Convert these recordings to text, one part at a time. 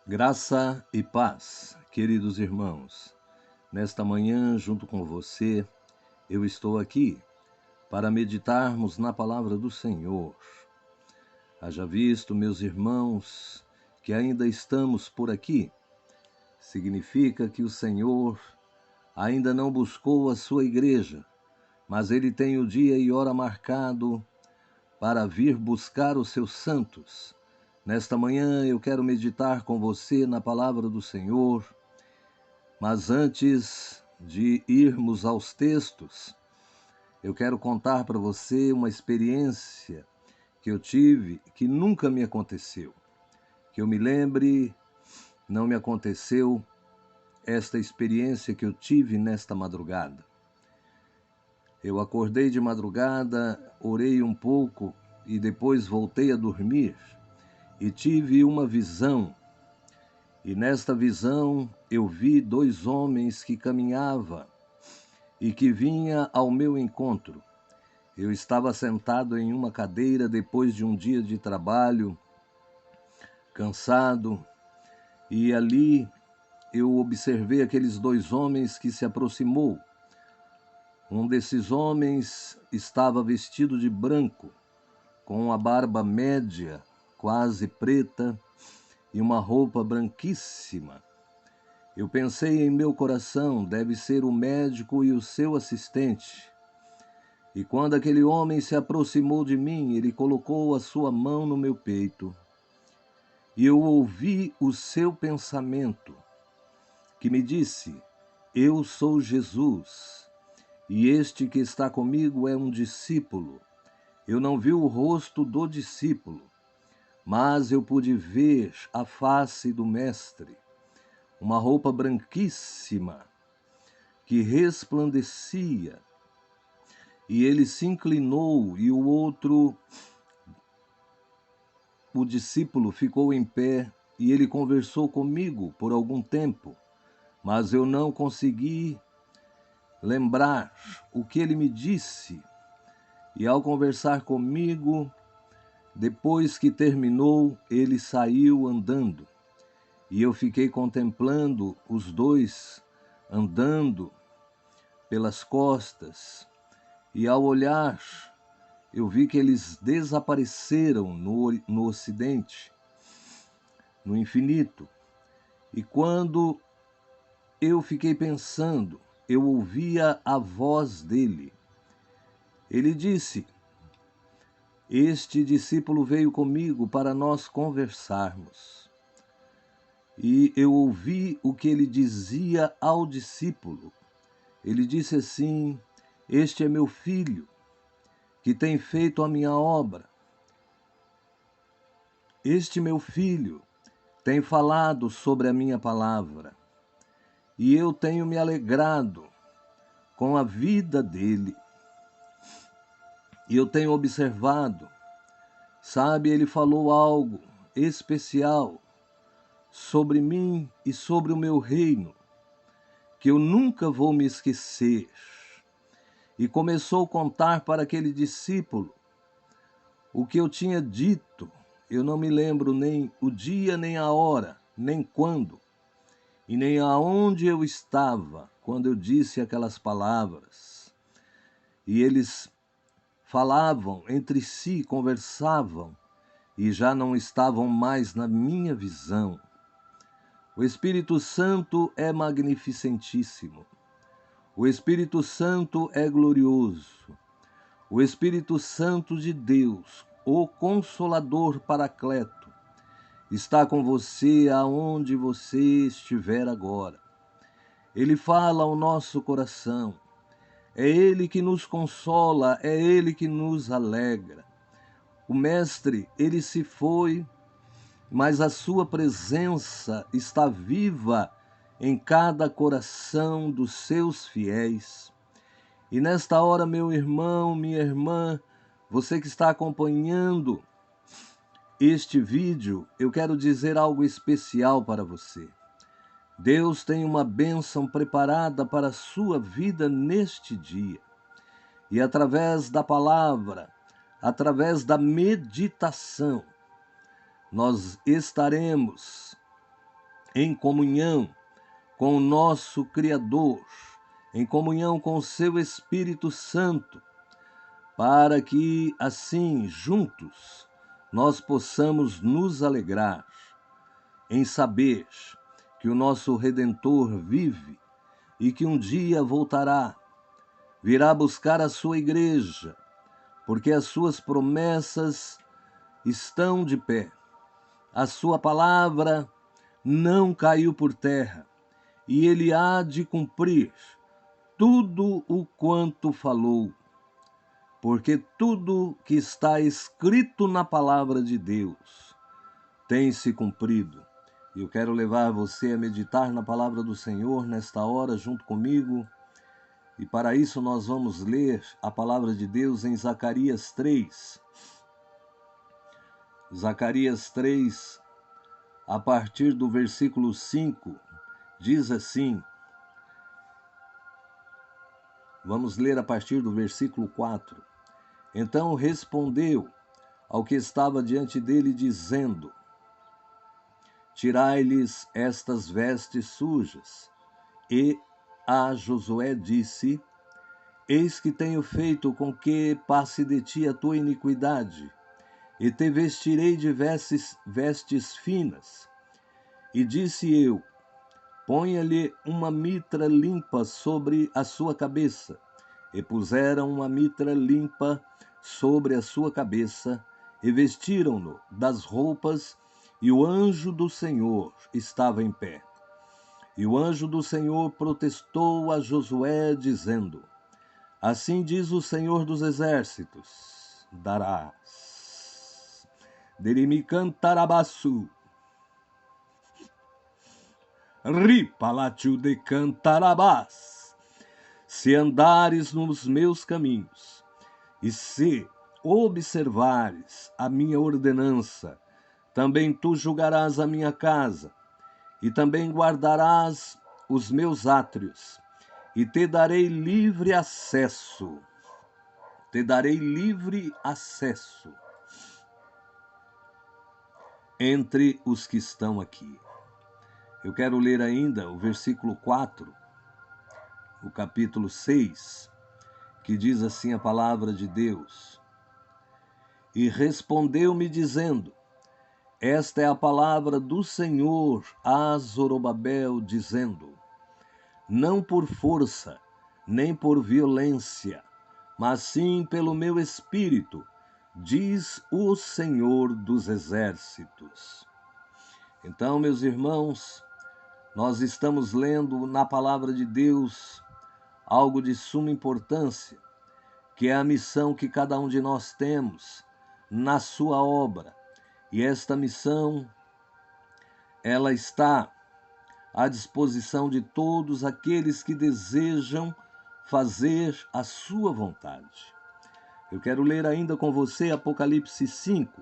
Graça e paz, queridos irmãos. Nesta manhã, junto com você, eu estou aqui para meditarmos na palavra do Senhor. Haja visto, meus irmãos, que ainda estamos por aqui. Significa que o Senhor ainda não buscou a sua igreja, mas Ele tem o dia e hora marcado para vir buscar os seus santos. Nesta manhã eu quero meditar com você na palavra do Senhor, mas antes de irmos aos textos, eu quero contar para você uma experiência que eu tive que nunca me aconteceu. Que eu me lembre, não me aconteceu esta experiência que eu tive nesta madrugada. Eu acordei de madrugada, orei um pouco e depois voltei a dormir e tive uma visão. E nesta visão eu vi dois homens que caminhavam e que vinha ao meu encontro. Eu estava sentado em uma cadeira depois de um dia de trabalho, cansado, e ali eu observei aqueles dois homens que se aproximou. Um desses homens estava vestido de branco, com uma barba média, quase preta, e uma roupa branquíssima. Eu pensei em meu coração, deve ser o médico e o seu assistente. E quando aquele homem se aproximou de mim, ele colocou a sua mão no meu peito. E eu ouvi o seu pensamento, que me disse: eu sou Jesus, e este que está comigo é um discípulo. Eu não vi o rosto do discípulo, mas eu pude ver a face do mestre, uma roupa branquíssima que resplandecia. E ele se inclinou e o discípulo, ficou em pé e ele conversou comigo por algum tempo, mas eu não consegui lembrar o que ele me disse. E ao conversar comigo, depois que terminou, ele saiu andando. E eu fiquei contemplando os dois andando pelas costas. E ao olhar, eu vi que eles desapareceram no ocidente, no infinito. E quando eu fiquei pensando, eu ouvia a voz dele. Ele disse: este discípulo veio comigo para nós conversarmos. E eu ouvi o que ele dizia ao discípulo. Ele disse assim: este é meu filho, que tem feito a minha obra. Este meu filho tem falado sobre a minha palavra. E eu tenho me alegrado com a vida dele. E eu tenho observado, sabe, ele falou algo especial sobre mim e sobre o meu reino, que eu nunca vou me esquecer. E começou a contar para aquele discípulo o que eu tinha dito. Eu não me lembro nem o dia, nem a hora, nem quando, e nem aonde eu estava quando eu disse aquelas palavras. E eles falavam entre si, conversavam, e já não estavam mais na minha visão. O Espírito Santo é magnificentíssimo. O Espírito Santo é glorioso. O Espírito Santo de Deus, o Consolador Paracleto, está com você aonde você estiver agora. Ele fala ao nosso coração. É Ele que nos consola, é Ele que nos alegra. O Mestre, ele se foi, mas a sua presença está viva em cada coração dos seus fiéis. E nesta hora, meu irmão, minha irmã, você que está acompanhando este vídeo, eu quero dizer algo especial para você. Deus tem uma bênção preparada para a sua vida neste dia. E através da palavra, através da meditação, nós estaremos em comunhão com o nosso Criador, em comunhão com o seu Espírito Santo, para que, assim, juntos, nós possamos nos alegrar em saber que o nosso Redentor vive e que um dia voltará, virá buscar a sua igreja, porque as suas promessas estão de pé. A sua palavra não caiu por terra, e ele há de cumprir tudo o quanto falou, porque tudo que está escrito na palavra de Deus tem se cumprido. E eu quero levar você a meditar na palavra do Senhor nesta hora junto comigo. E para isso nós vamos ler a palavra de Deus em Zacarias 3. Zacarias 3, a partir do versículo 5, diz assim. Vamos ler a partir do versículo 4. Então respondeu ao que estava diante dele, dizendo: Tirai-lhes estas vestes sujas. E a Josué disse: Eis que tenho feito com que passe de ti a tua iniquidade, e te vestirei de vestes finas. E disse eu: Ponha-lhe uma mitra limpa sobre a sua cabeça. E puseram uma mitra limpa sobre a sua cabeça, e vestiram-no das roupas, e o anjo do Senhor estava em pé. E o anjo do Senhor protestou a Josué, dizendo: Assim diz o Senhor dos Exércitos: Darás, derimi cantarabaçu, ripalatiu de cantarabás, se andares nos meus caminhos, e se observares a minha ordenança, também tu julgarás a minha casa, e também guardarás os meus átrios, e te darei livre acesso. Te darei livre acesso entre os que estão aqui. Eu quero ler ainda o versículo 4, o capítulo 6, que diz assim a palavra de Deus: E respondeu-me dizendo: Esta é a palavra do Senhor a Zorobabel, dizendo: Não por força, nem por violência, mas sim pelo meu espírito, diz o Senhor dos Exércitos. Então, meus irmãos, nós estamos lendo na palavra de Deus algo de suma importância, que é a missão que cada um de nós temos na sua obra. E esta missão, ela está à disposição de todos aqueles que desejam fazer a sua vontade. Eu quero ler ainda com você Apocalipse 5,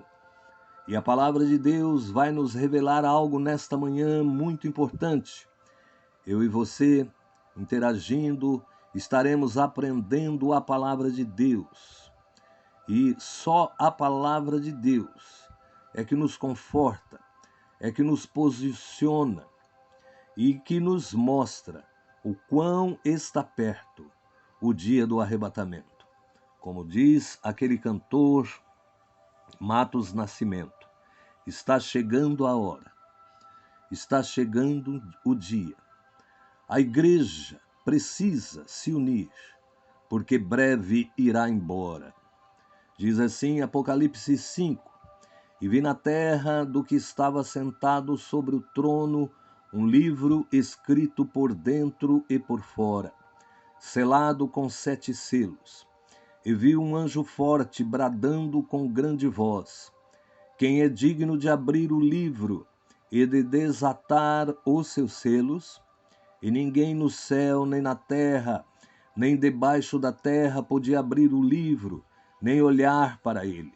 e a palavra de Deus vai nos revelar algo nesta manhã muito importante. Eu e você, interagindo, estaremos aprendendo a palavra de Deus. E só a palavra de Deus é que nos conforta, é que nos posiciona e que nos mostra o quão está perto o dia do arrebatamento. Como diz aquele cantor Matos Nascimento, está chegando a hora, está chegando o dia. A igreja precisa se unir, porque breve irá embora. Diz assim Apocalipse 5, E vi na terra do que estava sentado sobre o trono um livro escrito por dentro e por fora, selado com 7 selos. E vi um anjo forte bradando com grande voz: Quem é digno de abrir o livro e de desatar os seus selos? E ninguém no céu, nem na terra, nem debaixo da terra podia abrir o livro, nem olhar para ele.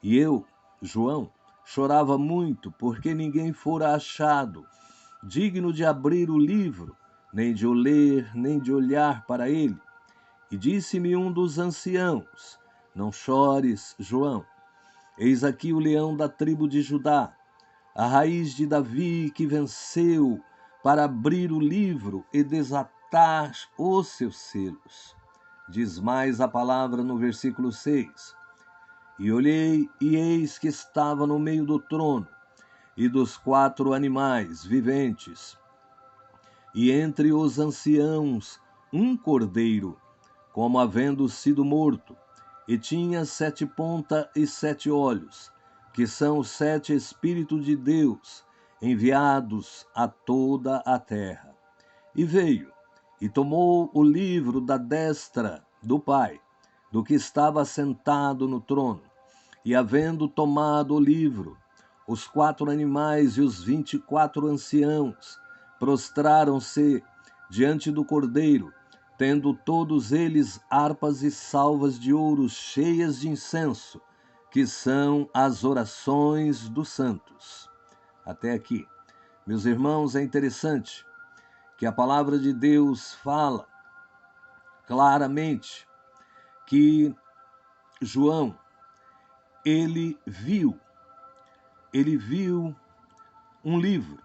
E eu, João, chorava muito, porque ninguém fora achado digno de abrir o livro, nem de o ler, nem de olhar para ele. E disse-me um dos anciãos: Não chores, João. Eis aqui o leão da tribo de Judá, a raiz de Davi que venceu para abrir o livro e desatar os seus selos. Diz mais a palavra no versículo 6. E olhei, e eis que estava no meio do trono e dos 4 animais viventes, e entre os anciãos um cordeiro, como havendo sido morto, e tinha 7 pontas e 7 olhos, que são os 7 Espíritos de Deus, enviados a toda a terra. E veio, e tomou o livro da destra do Pai, do que estava sentado no trono, e havendo tomado o livro, os 4 animais e os 24 anciãos prostraram-se diante do Cordeiro, tendo todos eles harpas e salvas de ouro cheias de incenso, que são as orações dos santos. Até aqui. Meus irmãos, é interessante que a palavra de Deus fala claramente que João, ele viu um livro.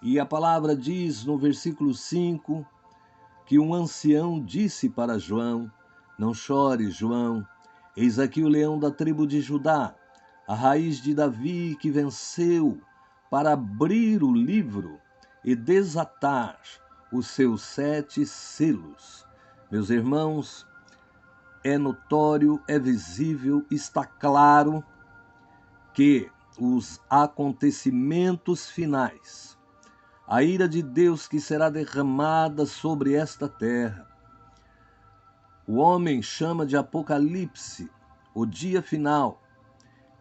E a palavra diz no versículo 5 que um ancião disse para João: não chores, João, eis aqui o leão da tribo de Judá, a raiz de Davi que venceu para abrir o livro e desatar os seus 7 selos. Meus irmãos, é notório, é visível, está claro que os acontecimentos finais, a ira de Deus que será derramada sobre esta terra, o homem chama de Apocalipse, o dia final,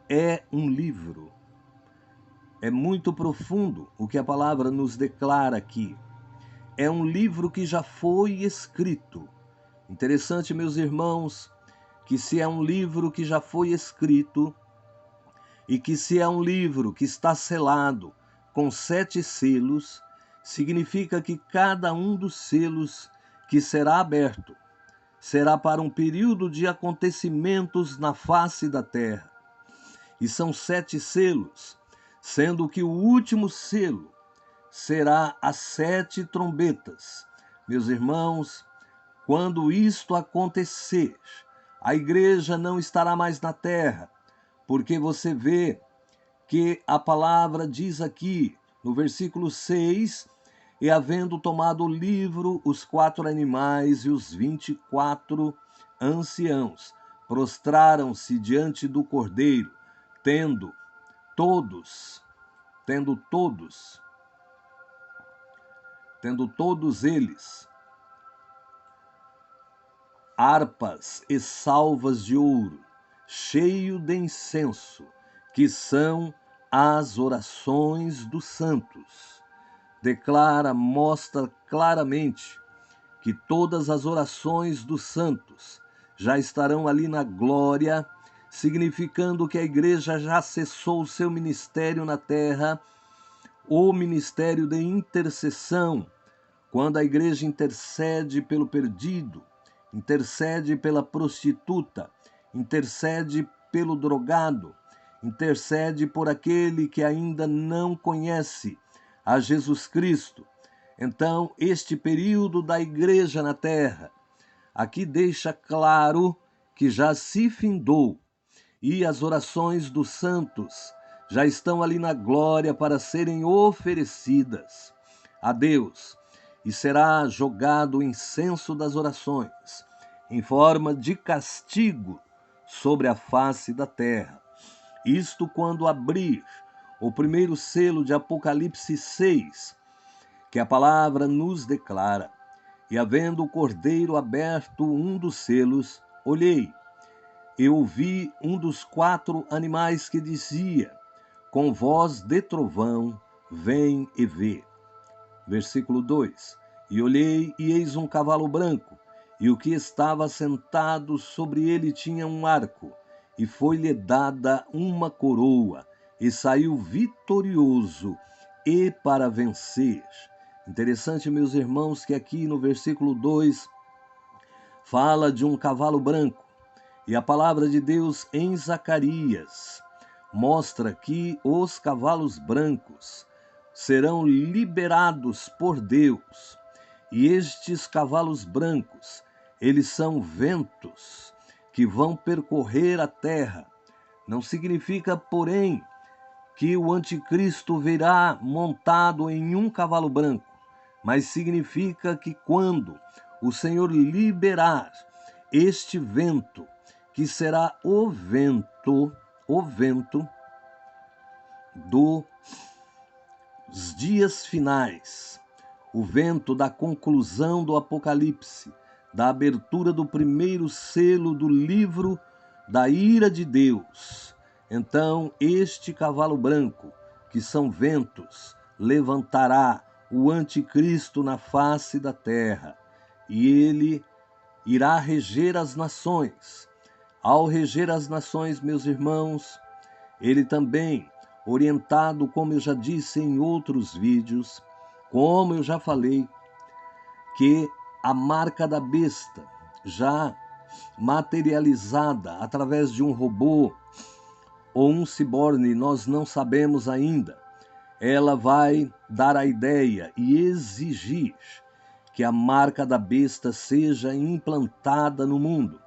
é um livro. É muito profundo o que a palavra nos declara aqui. É um livro que já foi escrito. Interessante, meus irmãos, que se é um livro que já foi escrito, e que se é um livro que está selado com 7 selos, significa que cada um dos selos que será aberto será para um período de acontecimentos na face da terra. E são 7 selos, sendo que o último selo será as 7 trombetas. Meus irmãos, quando isto acontecer, a igreja não estará mais na terra, porque você vê que a palavra diz aqui, no versículo 6, e havendo tomado o livro, os 4 animais e os 24 anciãos prostraram-se diante do Cordeiro, tendo todos eles harpas e salvas de ouro, cheio de incenso, que são as orações dos santos. Mostra claramente que todas as orações dos santos já estarão ali na glória, significando que a igreja já cessou o seu ministério na terra, o ministério de intercessão, quando a igreja intercede pelo perdido, intercede pela prostituta, intercede pelo drogado, intercede por aquele que ainda não conhece a Jesus Cristo. Então, este período da igreja na terra, aqui deixa claro que já se findou e as orações dos santos já estão ali na glória para serem oferecidas a Deus. E será jogado o incenso das orações, em forma de castigo sobre a face da terra. Isto quando abrir o primeiro selo de Apocalipse 6, que a palavra nos declara: e havendo o Cordeiro aberto um dos selos, olhei, e ouvi um dos 4 animais que dizia, com voz de trovão, vem e vê. Versículo 2. E olhei, e eis um cavalo branco, e o que estava sentado sobre ele tinha um arco, e foi-lhe dada uma coroa, e saiu vitorioso, e para vencer. Interessante, meus irmãos, que aqui no versículo 2 fala de um cavalo branco, e a palavra de Deus em Zacarias mostra que os cavalos brancos serão liberados por Deus. E estes cavalos brancos, eles são ventos que vão percorrer a terra. Não significa, porém, que o anticristo virá montado em um cavalo branco, mas significa que quando o Senhor liberar este vento, que será o vento dos dias finais, o vento da conclusão do Apocalipse, da abertura do primeiro selo do livro da ira de Deus. Então, este cavalo branco, que são ventos, levantará o anticristo na face da terra, e ele irá reger as nações. Ao reger as nações, meus irmãos, ele também, orientado, como eu já disse em outros vídeos, como eu já falei, que a marca da besta, já materializada através de um robô ou um ciborne, nós não sabemos ainda, ela vai dar a ideia e exigir que a marca da besta seja implantada no mundo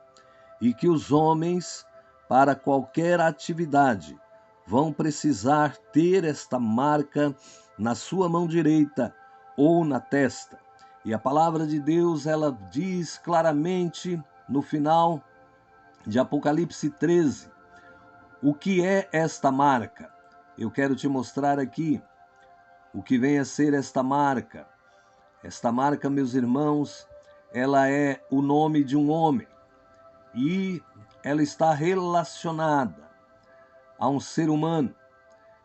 e que os homens, para qualquer atividade, vão precisar ter esta marca na sua mão direita ou na testa. E a palavra de Deus, ela diz claramente no final de Apocalipse 13, o que é esta marca? Eu quero te mostrar aqui o que vem a ser esta marca. Esta marca, meus irmãos, ela é o nome de um homem e ela está relacionada a um ser humano.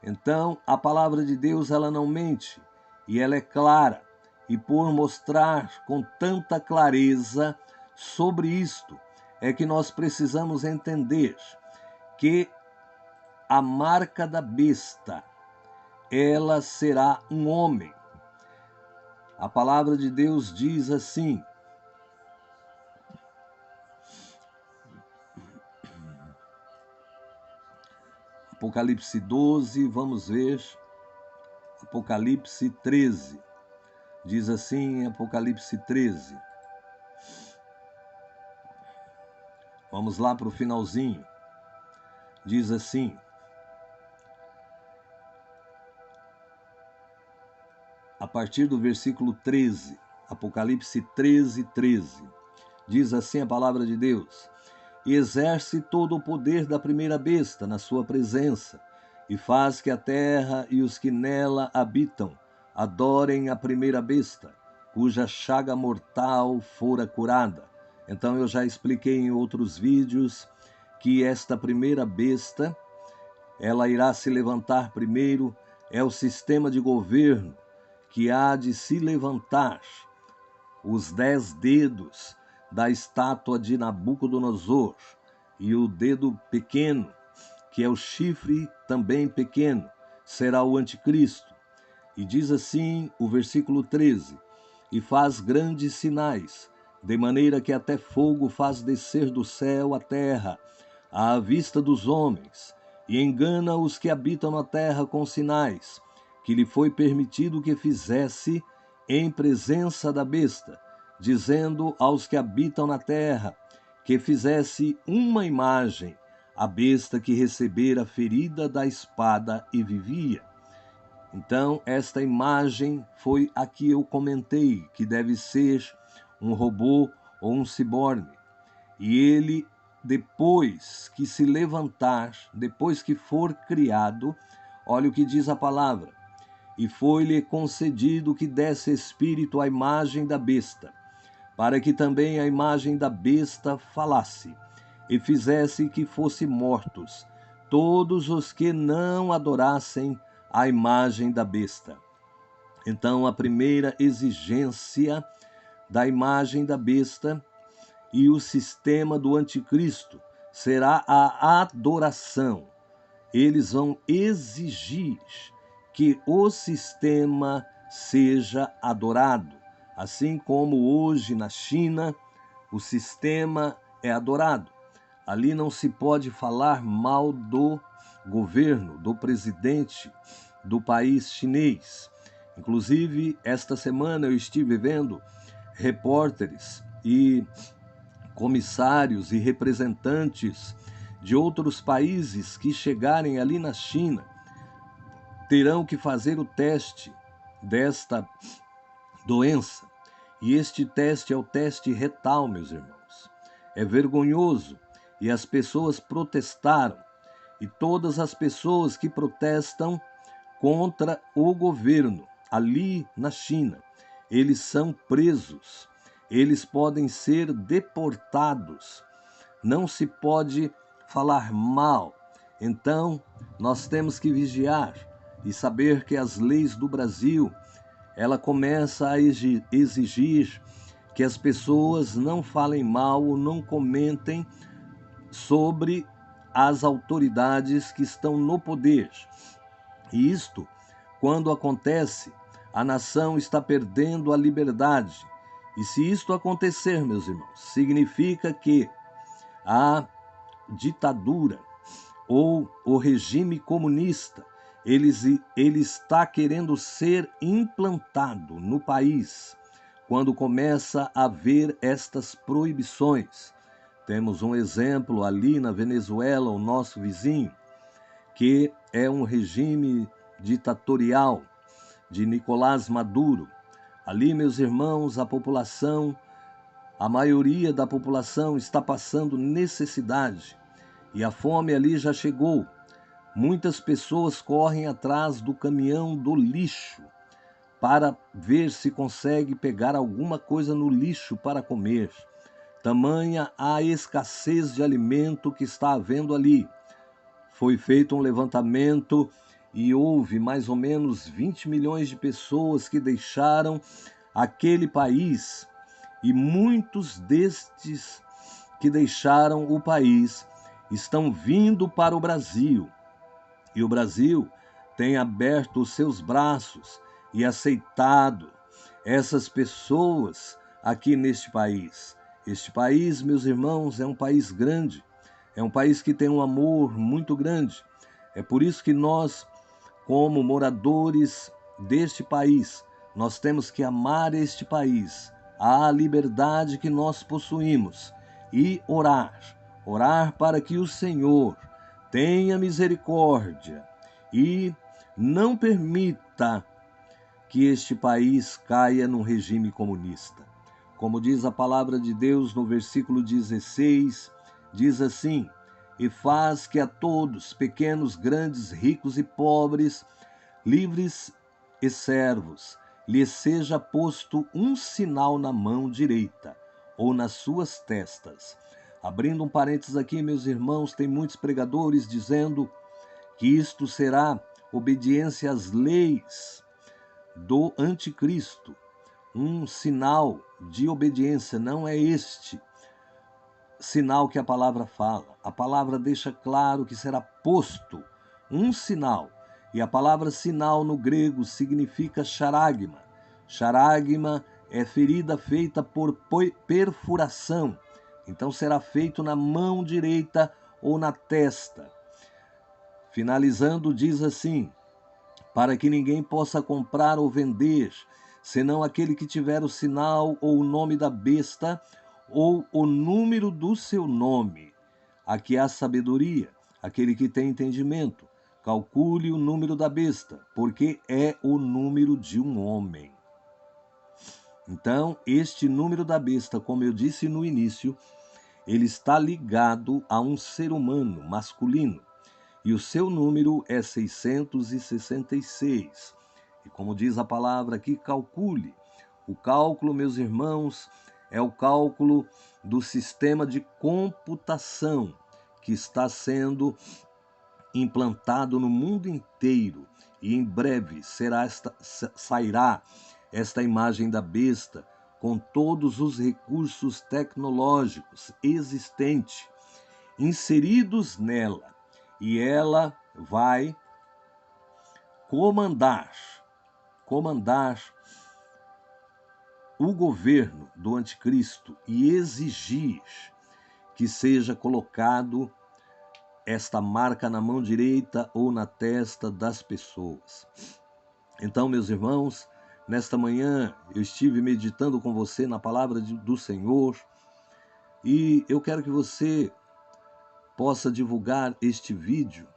Então, a palavra de Deus, ela não mente e ela é clara. E por mostrar com tanta clareza sobre isto, é que nós precisamos entender que a marca da besta, ela será um homem. A palavra de Deus diz assim: Apocalipse 12, vamos ver, Apocalipse 13. Diz assim em Apocalipse 13. Vamos lá para o finalzinho. Diz assim: a partir do versículo 13, Apocalipse 13, 13. Diz assim a palavra de Deus: e exerce todo o poder da primeira besta na sua presença, e faz que a terra e os que nela habitam adorem a primeira besta, cuja chaga mortal fora curada. Então eu já expliquei em outros vídeos que esta primeira besta, ela irá se levantar primeiro, é o sistema de governo que há de se levantar, os 10 dedos da estátua de Nabucodonosor, e o dedo pequeno, que é o chifre também pequeno, será o anticristo. E diz assim o versículo 13: e faz grandes sinais, de maneira que até fogo faz descer do céu à terra, à vista dos homens, e engana os que habitam na terra com sinais, que lhe foi permitido que fizesse em presença da besta, dizendo aos que habitam na terra que fizesse uma imagem, a besta que recebera a ferida da espada e vivia. Então, esta imagem foi a que eu comentei, que deve ser um robô ou um ciborne. E ele, depois que se levantar, depois que for criado, olha o que diz a palavra: e foi-lhe concedido que desse espírito à imagem da besta, para que também a imagem da besta falasse, e fizesse que fossem mortos todos os que não adorassem a imagem da besta. Então, a primeira exigência da imagem da besta e o sistema do anticristo será a adoração. Eles vão exigir que o sistema seja adorado. Assim como hoje na China, o sistema é adorado. Ali não se pode falar mal do governo do presidente do país chinês. Inclusive, esta semana eu estive vendo repórteres e comissários e representantes de outros países que chegarem ali na China terão que fazer o teste desta doença. E este teste é o teste retal, meus irmãos. É vergonhoso e as pessoas protestaram. E todas as pessoas que protestam contra o governo ali na China, eles são presos, eles podem ser deportados, não se pode falar mal. Então, nós temos que vigiar e saber que as leis do Brasil, ela começa a exigir que as pessoas não falem mal ou não comentem sobre as autoridades que estão no poder. E isto, quando acontece, a nação está perdendo a liberdade. E se isto acontecer, meus irmãos, significa que a ditadura ou o regime comunista, ele está querendo ser implantado no país quando começa a haver estas proibições. Temos um exemplo ali na Venezuela, o nosso vizinho, que é um regime ditatorial de Nicolás Maduro. Ali, meus irmãos, a maioria da população está passando necessidade e a fome ali já chegou. Muitas pessoas correm atrás do caminhão do lixo para ver se consegue pegar alguma coisa no lixo para comer. Tamanha a escassez de alimento que está havendo ali. Foi feito um levantamento e houve mais ou menos 20 milhões de pessoas que deixaram aquele país. E muitos destes que deixaram o país estão vindo para o Brasil. E o Brasil tem aberto os seus braços e aceitado essas pessoas aqui neste país. Este país, meus irmãos, é um país grande, é um país que tem um amor muito grande. É por isso que nós, como moradores deste país, nós temos que amar este país, a liberdade que nós possuímos e orar para que o Senhor tenha misericórdia e não permita que este país caia num regime comunista. Como diz a palavra de Deus no versículo 16, diz assim: e faz que a todos, pequenos, grandes, ricos e pobres, livres e servos, lhes seja posto um sinal na mão direita ou nas suas testas. Abrindo um parênteses aqui, meus irmãos, tem muitos pregadores dizendo que isto será obediência às leis do anticristo. Um sinal de obediência, não é este sinal que a palavra fala. A palavra deixa claro que será posto um sinal. E a palavra sinal no grego significa charagma. Charagma é ferida feita por perfuração. Então será feito na mão direita ou na testa. Finalizando, diz assim: para que ninguém possa comprar ou vender, senão aquele que tiver o sinal ou o nome da besta, ou o número do seu nome. Aqui há sabedoria, aquele que tem entendimento. Calcule o número da besta, porque é o número de um homem. Então, este número da besta, como eu disse no início, ele está ligado a um ser humano masculino. E o seu número é 666. E como diz a palavra aqui, calcule. O cálculo, meus irmãos, é o cálculo do sistema de computação que está sendo implantado no mundo inteiro. E em breve sairá esta imagem da besta com todos os recursos tecnológicos existentes inseridos nela. E ela vai comandar o governo do anticristo e exigir que seja colocado esta marca na mão direita ou na testa das pessoas. Então, meus irmãos, nesta manhã eu estive meditando com você na palavra do Senhor e eu quero que você possa divulgar este vídeo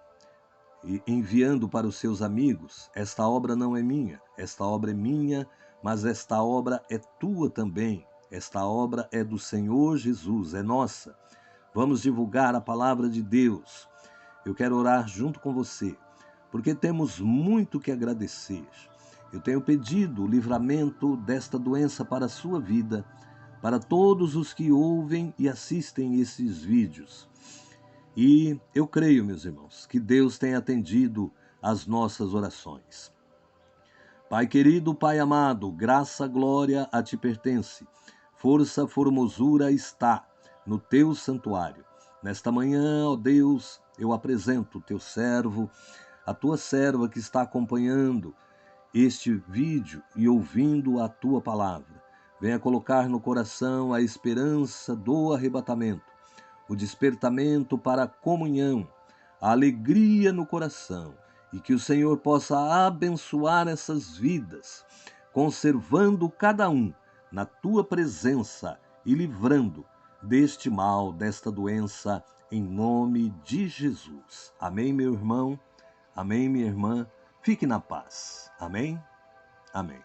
e enviando para os seus amigos. Esta obra não é minha, esta obra é minha, mas esta obra é tua também. Esta obra é do Senhor Jesus, é nossa. Vamos divulgar a palavra de Deus. Eu quero orar junto com você, porque temos muito que agradecer. Eu tenho pedido o livramento desta doença para a sua vida, para todos os que ouvem e assistem esses vídeos. E eu creio, meus irmãos, que Deus tem atendido às nossas orações. Pai querido, Pai amado, graça, glória a ti pertence. Força, formosura está no teu santuário. Nesta manhã, ó Deus, eu apresento o teu servo, a tua serva que está acompanhando este vídeo e ouvindo a tua palavra. Venha colocar no coração a esperança do arrebatamento, o despertamento para a comunhão, a alegria no coração, e que o Senhor possa abençoar essas vidas, conservando cada um na tua presença e livrando deste mal, desta doença, em nome de Jesus. Amém, meu irmão? Amém, minha irmã? Fique na paz. Amém? Amém.